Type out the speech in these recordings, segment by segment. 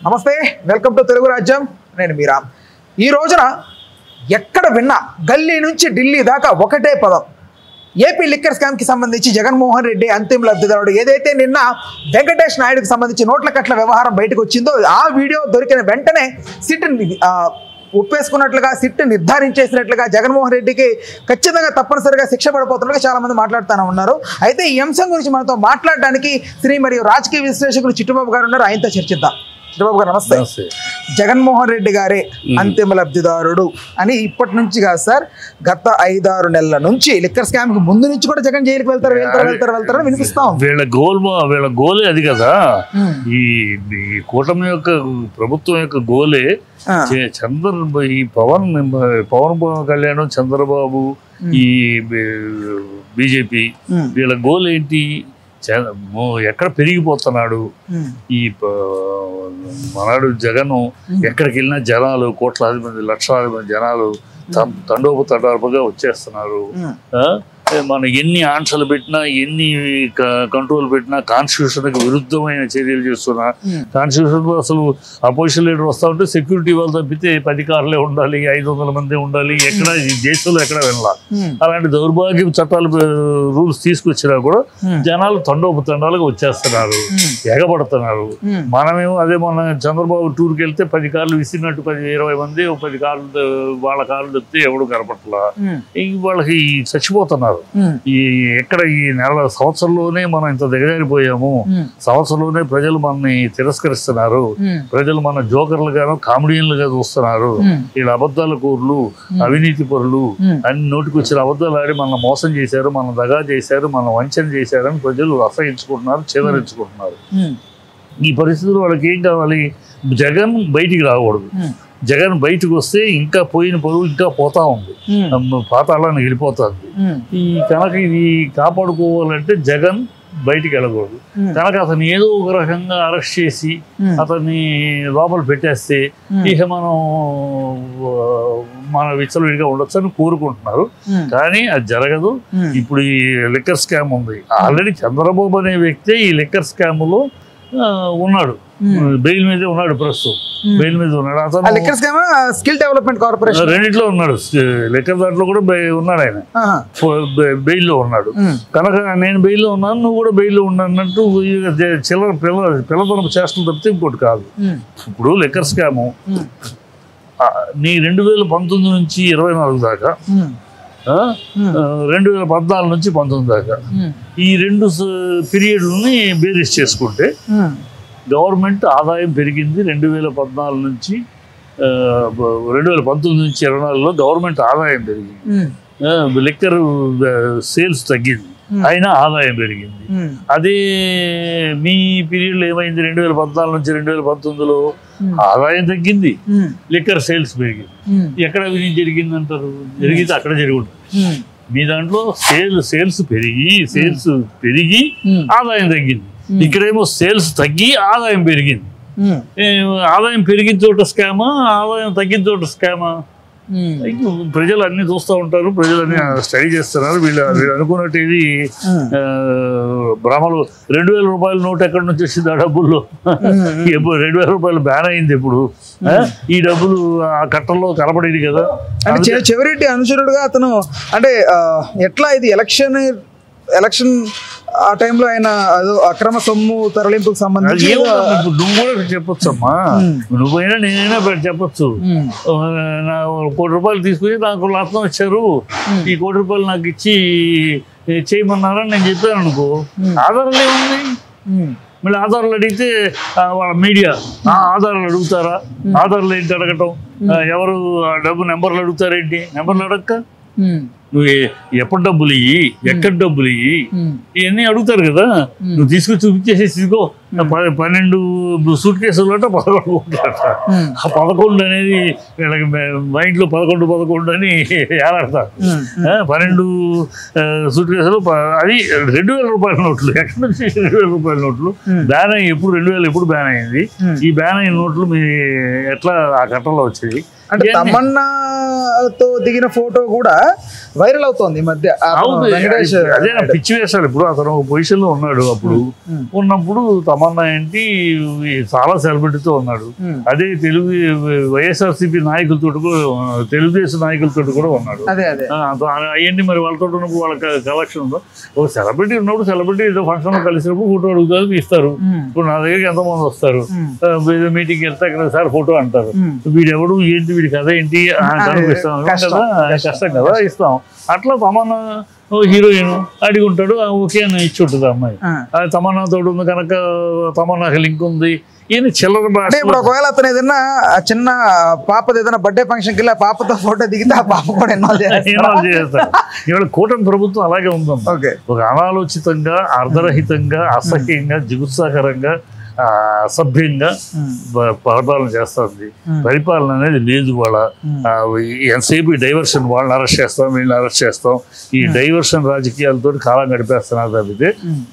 నమస్తే, welcome to Telugu రాజ్యం. నేను మీరా. ఈ రోజున ఎక్కడ విన్నా గల్లీ నుంచి ఢిల్లీ దాకా ఒకటే పదం, ఏపీ లిక్కర్ స్కామ్కి సంబంధించి జగన్మోహన్ రెడ్డి అంతిమ లబ్ధిదారుడు. ఏదైతే నిన్న వెంకటేష్ నాయుడుకి సంబంధించి నోట్ల కట్ల వ్యవహారం బయటకు వచ్చిందో ఆ వీడియో దొరికిన వెంటనే సిట్ ఒప్పేసుకున్నట్లుగా, సిట్ నిర్ధారించేసినట్లుగా జగన్మోహన్ రెడ్డికి ఖచ్చితంగా తప్పనిసరిగా శిక్ష పడిపోతున్నట్లుగా చాలా మంది మాట్లాడుతూనే ఉన్నారు. అయితే ఈ అంశం గురించి మనతో మాట్లాడడానికి శ్రీ మరియు రాజకీయ విశ్లేషకులు చిట్టుబాబు గారు ఉన్నారు. ఆయనతో చర్చిద్దాం. చిట్టుబాబు గారు నమస్తే. జగన్మోహన్ రెడ్డి గారే అంతిమ లబ్ధిదారుడు అని ఇప్పటి నుంచి కాదు సార్, గత 5-6 నెలల నుంచి లిక్కర్ స్కామ్ కి ముందు నుంచి కూడా జగన్ జైలుకి వెళ్తారని వినిపిస్తాం. వీళ్ళ గోలే అది కదా. ఈ కూటమి యొక్క ప్రభుత్వం యొక్క గోలే ఈ పవన్ కళ్యాణ్, చంద్రబాబు, ఈ బీజేపీ వీళ్ళ గోల్ ఏంటి? ఎక్కడ పెరిగిపోతున్నాడు ఈ మనడు జగన్. ఎక్కడికి వెళ్ళినా జనాలు, కోట్లాది మంది, లక్షలాది మంది జనాలు తండోపతండాలుగా వచ్చేస్తున్నారు. మనం ఎన్ని ఆంక్షలు పెట్టినా, ఎన్ని కంట్రోల్ పెట్టినా, కాన్స్టిట్యూషన్కి విరుద్ధమైన చర్యలు చేస్తున్నా, కాన్స్టిట్యూషన్లో అసలు అపోజిషన్ లీడర్ వస్తూ ఉంటే సెక్యూరిటీ వాళ్ళు తప్పితే 10 కార్లే ఉండాలి, 500 మంది ఉండాలి. ఎక్కడ ఈ దేశంలో ఎక్కడ వెళ్ళాలి. అలాంటి దౌర్భాగ్య చట్టాలు, రూల్స్ తీసుకొచ్చినా కూడా జనాలు తండోపతండాలుగా వచ్చేస్తున్నారు, ఎగబడుతున్నారు. మనమేమో అదే మన చంద్రబాబు టూర్కి వెళ్తే 10 కార్లు విసిరినట్టు 10-20 మంది 10 కార్లు వాళ్ళ కార్లు తప్పితే ఎవడు కనపట్లా. వాళ్ళకి చచ్చిపోతున్నారు. ఈ ఎక్కడ ఈ సంవత్సరంలోనే మనం ఇంత దిగజారిపోయాము. సంవత్సరంలోనే ప్రజలు మనని తిరస్కరిస్తున్నారు. ప్రజలు మన జోకర్లుగాను, కామెడియన్లుగా చూస్తున్నారు. వీళ్ళ అబద్ధాల కూరలు, అవినీతి పరులు అన్ని నోటికి వచ్చిన అబద్ధాలు ఆడి మన మోసం చేశారు, మన దగా చేశారు, మన వంచన చేశారని ప్రజలు అసహించుకుంటున్నారు, చేదరించుకుంటున్నారు. ఈ పరిస్థితుల్లో వాళ్ళకి ఏం కావాలి? జగన్ బయటికి రాకూడదు. జగన్ బయటకు వస్తే ఇంకా పోయిన పరువు ఇంకా పోతా ఉంది, పాతాళాన్ని వెళ్ళిపోతుంది. ఈ కనుక ఇది కాపాడుకోవాలంటే జగన్ బయటికి వెళ్ళకూడదు. కనుక అతన్ని ఏదో ఒక రకంగా అరెస్ట్ చేసి అతన్ని లోపల పెట్టేస్తే ఇక మన విచ్చలవిడిగా ఉండొచ్చు అని కోరుకుంటున్నారు. కానీ అది జరగదు. ఇప్పుడు ఈ లిక్కర్ స్కామ్ ఉంది. ఆల్రెడీ చంద్రబాబు అనే వ్యక్తి ఈ లిక్కర్ స్కామ్లో ఉన్నాడు, బెయిల్ మీదే ఉన్నాడు. ప్రస్తుతం బెయిల్ మీద ఉన్నాడు. అతను స్కిల్ డెవలప్మెంట్ కార్పొరేషన్ రెండిట్లో ఉన్నాడు. లెక్కర్ దాంట్లో కూడా ఉన్నాడు. ఆయన బెయిల్లో ఉన్నాడు. కనుక నేను బెయిల్లో ఉన్నాను, నువ్వు కూడా బెయిల్లో ఉన్నట్టు చిల్లర పిల్లతనపు చేష్టలు తప్పితే ఇంకోటి కాదు. ఇప్పుడు లెక్కర్ స్కాము నీ 2019 నుంచి 24 దాకా, 2014 నుంచి 19 దాకా ఈ 2 పీరియడ్లని బేరీస్ చేసుకుంటే గవర్నమెంట్ ఆదాయం పెరిగింది. 2014 నుంచి 2019 నుంచి 24లో గవర్నమెంట్ ఆదాయం పెరిగింది. లిక్కర్ సేల్స్ తగ్గింది, అయినా ఆదాయం పెరిగింది. అదే మీ పీరియడ్లో ఏమైంది? 2014 నుంచి 2019లో ఆదాయం తగ్గింది, లిక్కర్ సేల్స్ పెరిగింది. ఎక్కడ అవినీతి జరిగింది అంటారు? జరిగితే అక్కడ జరిగి ఉంటుంది. మీ దాంట్లో సేల్స్ పెరిగి ఆదాయం తగ్గింది. ఇక్కడేమో సేల్స్ తగ్గి ఆదాయం పెరిగింది. ఆదాయం పెరిగిన చోట స్కామా, ఆదాయం తగ్గిన చోట స్కామా? ప్రజలు అన్ని చూస్తూ ఉంటారు, ప్రజలు అన్ని స్టడీ చేస్తున్నారు. వీళ్ళు అనుకున్నట్టు ఇది భ్రమలు. 2000 రూపాయల నోట్ ఎక్కడి నుంచి వచ్చింది? ఆ డబ్బుల్లో 2000 రూపాయలు బ్యాన్ అయింది. ఇప్పుడు ఈ డబ్బులు ఆ కట్టల్లో కనపడేది కదా. అంటే చెవిరెడ్డి అనుచరుడుగా అతను, అంటే ఎట్లా ఇది ఎలక్షన్ ఆ టైంలో ఆయన అక్రమ సొమ్ము తరలింపుకు సంబంధించి నువ్వు కూడా చెప్పొచ్చు అమ్మా, నువ్వైనా నేనైనా చెప్పొచ్చు. నా 1 కోటి రూపాయలు తీసుకుని నాకు లత్నం ఇచ్చారు, ఈ 1 కోటి రూపాయలు నాకు ఇచ్చి చేయమన్నారని నేను చెప్పాను అనుకో, ఆధారాలు ఏముంది? మళ్ళీ ఆధారాలు అడిగితే వాళ్ళ మీడియా ఆధారాలు అడుగుతారా? ఆధారాలు ఏంటి అడగటం? ఎవరు డబ్బు నెంబర్లు అడుగుతారేంటి? నెంబర్లు అడగక నువ్వు ఎప్పటి డబ్బులు ఇయ్యి, ఎక్కడ డబ్బులు ఇయ్యి, ఇవన్నీ అడుగుతారు కదా. నువ్వు తీసుకుని చూపించేసేసి ఇదిగో 12 సూట్ కేసులు అంటే 11 ఉంటారట. ఆ 11 అనేది వీళ్ళకి మైండ్లో 11 అని ఏలాడతారు. 12 సూట్ కేసులు, అది 2000 రూపాయల నోట్లు. ఎక్కడి నుంచి 2000 రూపాయల నోట్లు? బ్యాన్ అయ్యి ఎప్పుడు 2000 ఎప్పుడు బ్యాన్ అయింది? ఈ బ్యాన్ అయిన నోట్లు మీ ఎట్లా ఆ కట్టలో వచ్చాయి? అంటే తమన్నాతో దిగిన ఫోటో కూడా వైరల్ అవుతోంది ఈ మధ్య. వెంకటేష్ అదే పిచ్చి వేశాడు. ఇప్పుడు అతను ఒక పొజిషన్ లో ఉన్నాడు. అప్పుడు ఉన్నప్పుడు తమన్నా ఏంటి చాలా సెలబ్రిటీతో ఉన్నాడు. అదే తెలుగు వైఎస్ఆర్సీపీ నాయకులతో తెలుగుదేశం నాయకులతో కూడా ఉన్నాడు. అవన్నీ మరి వాళ్ళతో ఉన్నప్పుడు వాళ్ళ కలెక్షన్ ఉందో. ఒక సెలబ్రిటీ ఉన్నప్పుడు సెలబ్రిటీ ఏదో ఫంక్షన్ లో కలిసినప్పుడు ఫోటో అడుగుతారు, ఇస్తారు. ఇప్పుడు నా దగ్గరికి ఎంతమంది వస్తారు, మీటింగ్కి వెళ్తే అక్కడ సార్ ఫోటో అంటారు. వీడెవడు ఏంటి, వీడి కథ ఏంటి కనిపిస్తాం కదా, కష్టం కదా, ఇస్తాం. అట్లా తమన్నా హీరోయిన్ అడిగి ఉంటాడు, ఓకే అని ఇచ్చి ఉంటుంది అమ్మాయి. అది తమన్నా తోడు ఉంది కనుక తమన్నాకి లింక్ ఉంది. ఈయన చిల్లర భాష. ఇప్పుడు ఒకవేళ అతను ఏదైనా చిన్న పాపది ఏదైనా బర్త్డే ఫంక్షన్కి వెళ్ళి ఆ పాపతో ఫోటో దిగితే ఆ పాప కూడా ఇన్వాల్వ్ చేస్తారు. ఇవాళ కూటమి ప్రభుత్వం అలాగే ఉందమ్మా. ఒక అనాలోచితంగా, అర్ధరహితంగా, అసహ్యంగా, జిగుత్సాకరంగా, అసభ్యంగా పరిపాలన చేస్తుంది. పరిపాలన అనేది లేదు. వాళ్ళ ఎంతసేపు డైవర్షన్, వాళ్ళని అరెస్ట్ చేస్తాం, వీళ్ళని అరెస్ట్ చేస్తాం, ఈ డైవర్షన్ రాజకీయాలతో కాలం గడిపేస్తున్నారు తప్పితే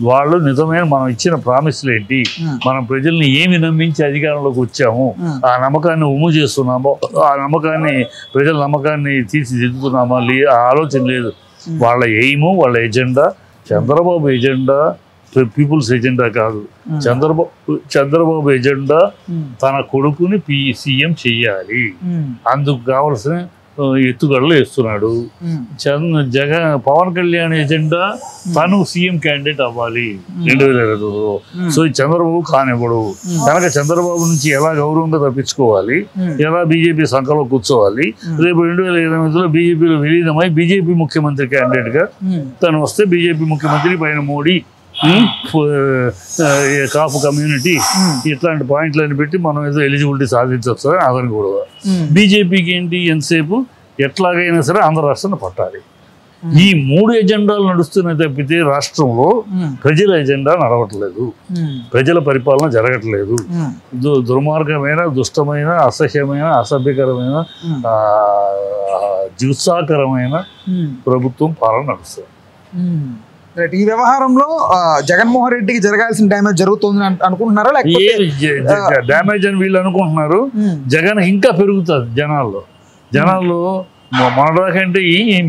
వాళ్ళు నిజమైన మనం ఇచ్చిన ప్రామిస్లు ఏంటి, మనం ప్రజల్ని ఏమి నమ్మించి అధికారంలోకి వచ్చాము, ఆ నమ్మకాన్ని ఉమ్ము చేస్తున్నామో, ఆ నమ్మకాన్ని ప్రజల నమ్మకాన్ని తీర్చిదిద్దుతున్నామా, ఆ ఆలోచన లేదు. వాళ్ళ ఎయిము, వాళ్ళ agenda Chandrababu agenda, people's agenda కాదు. చంద్రబాబు ఎజెండా తన కొడుకుని సీఎం చెయ్యాలి. అందుకు కావలసిన ఎత్తుగడలు వేస్తున్నాడు. పవన్ కళ్యాణ్ ఎజెండా తను సీఎం క్యాండిడేట్ అవ్వాలి 2022లో. సో చంద్రబాబు కానివ్వడు కనుక చంద్రబాబు నుంచి ఎలా గౌరవంగా తప్పించుకోవాలి, ఎలా బీజేపీ సంఖలో కూర్చోవాలి. రేపు 2028లో బీజేపీలో విలీనమై బీజేపీ ముఖ్యమంత్రి క్యాండిడేట్ గా తను వస్తే బీజేపీ ముఖ్యమంత్రి పైన మోడీ, కాపు కమ్యూనిటీ, ఇట్లాంటి పాయింట్లను పెట్టి మనం ఏదో ఎలిజిబిలిటీ సాధించవచ్చు అని అతను కూడా. బీజేపీకి ఏంటి, ఎంతసేపు ఎట్లాగైనా సరే ఆంధ్ర రాష్ట్రాన్ని పట్టాలి. ఈ 3 ఎజెండాలు నడుస్తున్నాయి తప్పితే రాష్ట్రంలో ప్రజల ఎజెండా నడవట్లేదు, ప్రజల పరిపాలన జరగట్లేదు. దుర్మార్గమైన, దుష్టమైన, అసహ్యమైన, అసభ్యకరమైన, జిగుత్సాకరమైన ప్రభుత్వం పాలన నడుస్తుంది. ఈ వ్యవహారంలో జగన్మోహన్ రెడ్డికి జరగాల్సిన డ్యామేజ్ జరుగుతుంది అనుకుంటున్నారా, లేకపోతే డ్యామేజ్ అని వీళ్ళు అనుకుంటున్నారు. జగన్ ఇంకా పెరుగుతుంది జనాల్లో. మనకంటే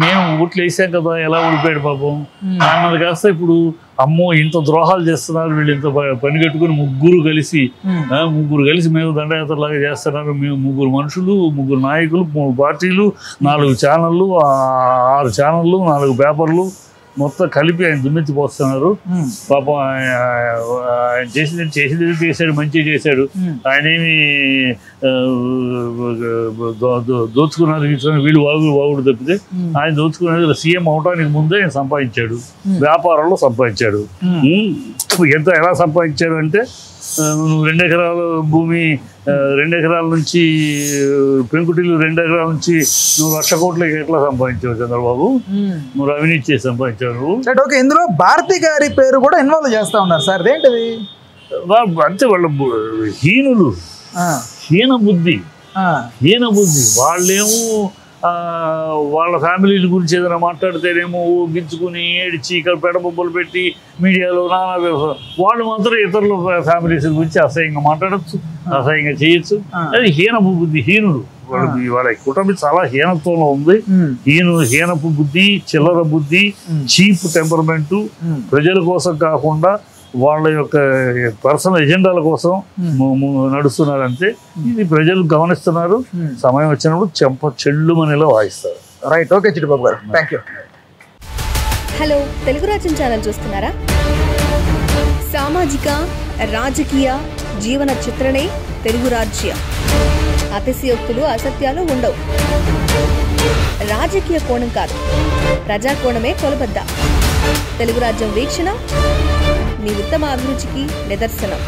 మేము ఓట్లు వేసాం కదా, ఎలా ఓడిపోయాడు పాపం అన్నది కాస్త ఇప్పుడు అమ్మో ఇంత ద్రోహాలు చేస్తున్నారు వీళ్ళు, ఇంత పని కట్టుకుని ముగ్గురు కలిసి మేము దండయాత్రలాగా చేస్తున్నారు. మేము 3 మనుషులు, 3 నాయకులు, 3 పార్టీలు, 4 ఛానళ్ళు, 6 ఛానళ్ళు, 4 పేపర్లు మొత్తం కలిపి ఆయన దుమ్మెత్తి పోస్తున్నారు. పాపం ఆయన చేసేది చేశాడు, మంచిగా చేశాడు. ఆయన ఏమి దోచుకున్నారు వీళ్ళు వాగుడు తప్పితే ఆయన దోచుకున్నది సీఎం అవడానికి ముందే ఆయన సంపాదించాడు, వ్యాపారంలో సంపాదించాడు. ఎలా సంపాదించాడు అంటే నువ్వు 2 ఎకరాల భూమి, 2 ఎకరాల నుంచి పెంకుటిల్లు, 2 ఎకరాల నుంచి నువ్వు 1,00,000 కోట్లకి ఎట్లా సంపాదించావు చంద్రబాబు? నువ్వు అవినీతి చేసి సంపాదించావు. ఓకే, ఇందులో భారతి గారి పేరు కూడా ఇన్వాల్వ్ చేస్తా ఉన్నారు సార్, ఏంటిది అంతే. వాళ్ళ హీనులు, హీన బుద్ధి. వాళ్ళేమో వాళ్ళ ఫ్యామిలీల గురించి ఏదైనా మాట్లాడితేనేమో గిచ్చుకుని ఏడిచి ఇక్కడ పెడబొబ్బలు పెట్టి మీడియాలో నానా వ్యవహారం. వాళ్ళు మాత్రం ఇతరుల ఫ్యామిలీస్ గురించి అసహ్యంగా మాట్లాడచ్చు, అసహ్యంగా చేయొచ్చు. అది హీనపు హీనుడు. వాళ్ళ కుటుంబం చాలా హీనత్వంలో ఉంది. హీనపు బుద్ధి, చిల్లర బుద్ధి, చీప్ టెంపర్మెంట్, ప్రజల కోసం కాకుండా వాళ్ళ యొక్క పర్సనల్ ఎజెండాల కోసం నడుస్తున్నారంటే ఇది ప్రజలు గమనిస్తున్నారు. సమయం వచ్చినప్పుడు చెంప చెల్లుమనేలా వాయిస్తారు. రైట్, ఓకే చిట్టిబాబు గారు, థ్యాంక్ యూ. హలో, తెలుగు రాజ్యం ఛానల్ చూస్తున్నారా? సామాజిక, రాజకీయ, జీవన చిత్రణే తెలుగు రాజ్యం. అతిశయోక్తులు, అసత్యాలు ఉండవు. రాజకీయ కోణం కాదు, ప్రజా కోణమే కొలబద్ద. తెలుగు రాజ్యం వీక్షణ మీ ఉత్తమ అభిరుచికి నిదర్శనం.